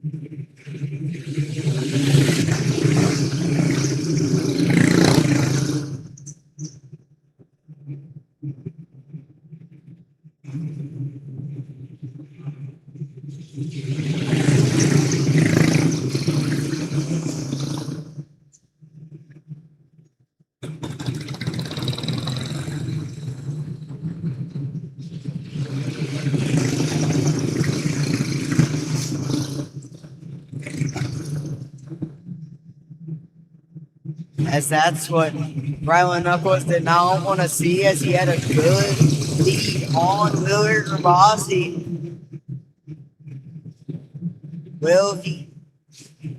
As that's what Rylan Knuckles did not want to see, as he had a good lead on Willard Gerbasi. Will he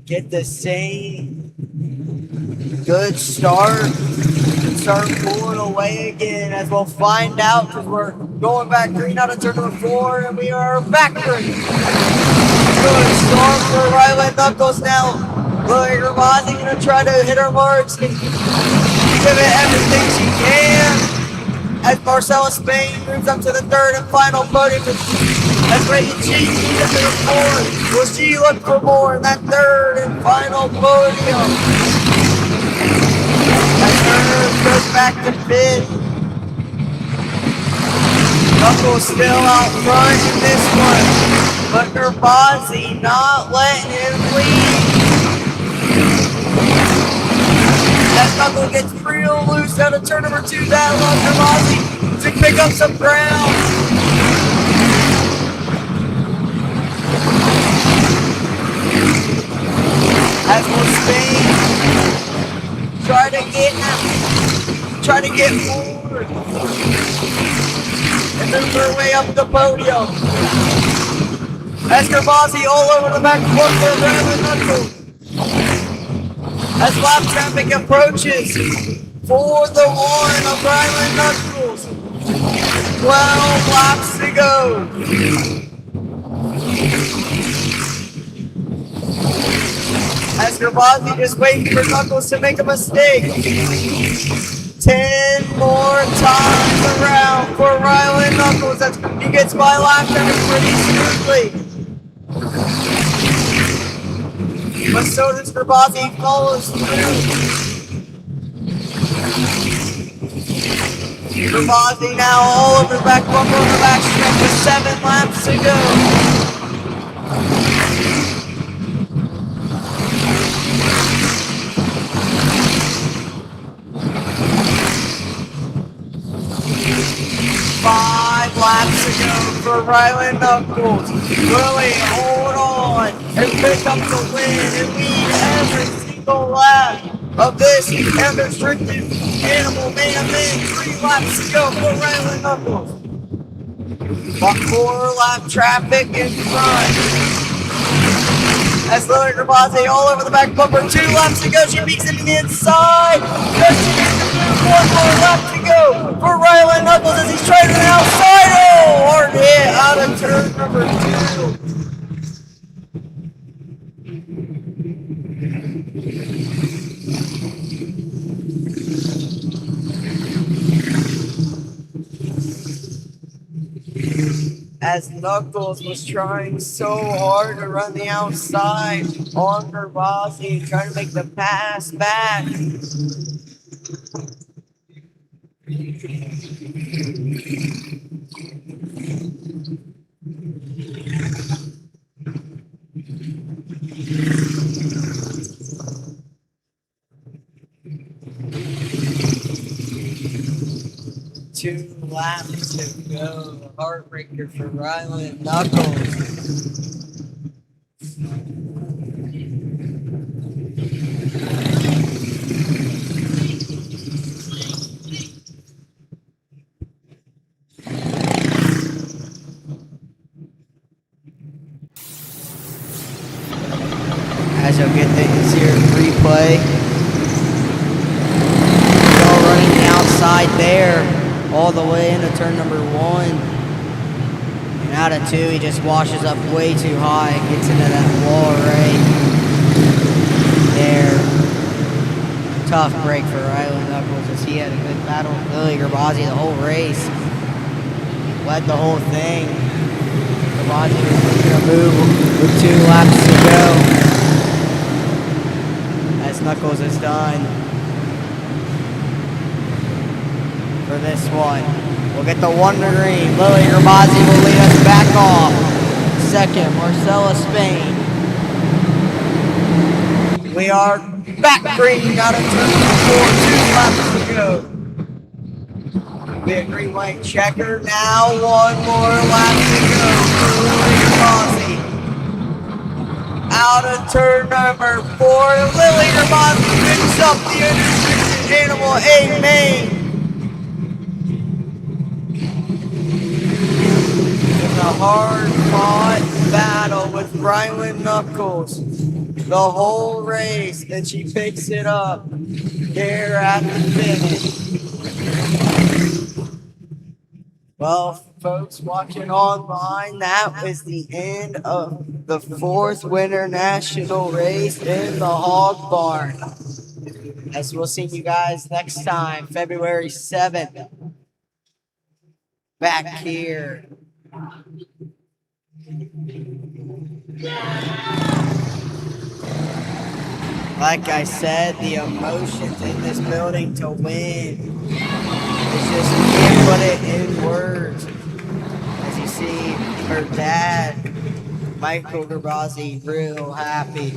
get the same good start and start pulling away again? As we'll find out, because we're going back green out of turn number 4 and we are back green. Good start for Rylan Knuckles now. Willard Gerbasi gonna try to hit her marks and give it everything she can. As Marcella Spain moves up to the third and final podium. As Reagan Cheese moves up to the 4th. Will she look for more in that third and final podium? As Herb goes back to 5th. Knuckles still out front in this one. But Gerbasi not letting him lead. As Knuckles gets real loose out of turn number 2, that allows Gerbasi to pick up some ground. As will Spain try to get forward and move her way up the podium. As Gerbasi all over the back foot for Rylan Knuckles. As lap traffic approaches for the horn of Rylan Knuckles. 12 laps to go. As Gerbasi just waiting for Knuckles to make a mistake. 10 more times around for Rylan Knuckles. As he gets by lap traffic pretty smoothly. But so does Gerbasi, follows through. Gerbasi now all over the back bumper on the back stretch with 7 laps to go. 5 laps to go for Rylan Knuckles. Will he hold on and pick up the win and lead every single lap of this unrestricted animal main event? 3 laps to go for Rylan Knuckles. But 4 lap traffic in front. As Lily Gerbasi all over the back bumper. 2 laps to go. She peeks into the inside. Does she get the move? 1 more lap to go for Rylan Knuckles as he's trying to the outside. Oh, hard hit out of turn number 2. As Knuckles was trying so hard to run the outside on Gerbasi, trying to make the pass back. Two laps to go. Heartbreaker for Rylan Knuckles. slide there all the way into turn number 1. And out of 2, he just washes up way too high and gets into that wall right there. Tough break for Rylan Knuckles as he had a good battle with Lily Gerbazi the whole race. Led the whole thing. Gerbazi was making a move with 2 laps to go. As Knuckles is done for this one. We'll get the 1 to green. Lily Gerbazi will lead us back off. Second, Marcella Spain. We are back green out of turn 4, 2 laps to go. We have green white checker now, 1 more lap to go for Lily Gerbazi. Out of turn number 4, Lily Gerbazi picks up the unrestricted Animal A main. In a hard-fought battle with Rylan Knuckles the whole race, and she picks it up here at the finish. Well, folks watching online, that was the end of the 4th Winternational race in the Hog Barn. As we'll see you guys next time, February 7th, back here. Like I said, the emotions in this building to win. It's just, you can't put it in words. As you see, her dad, Michael Gerbazi, real happy.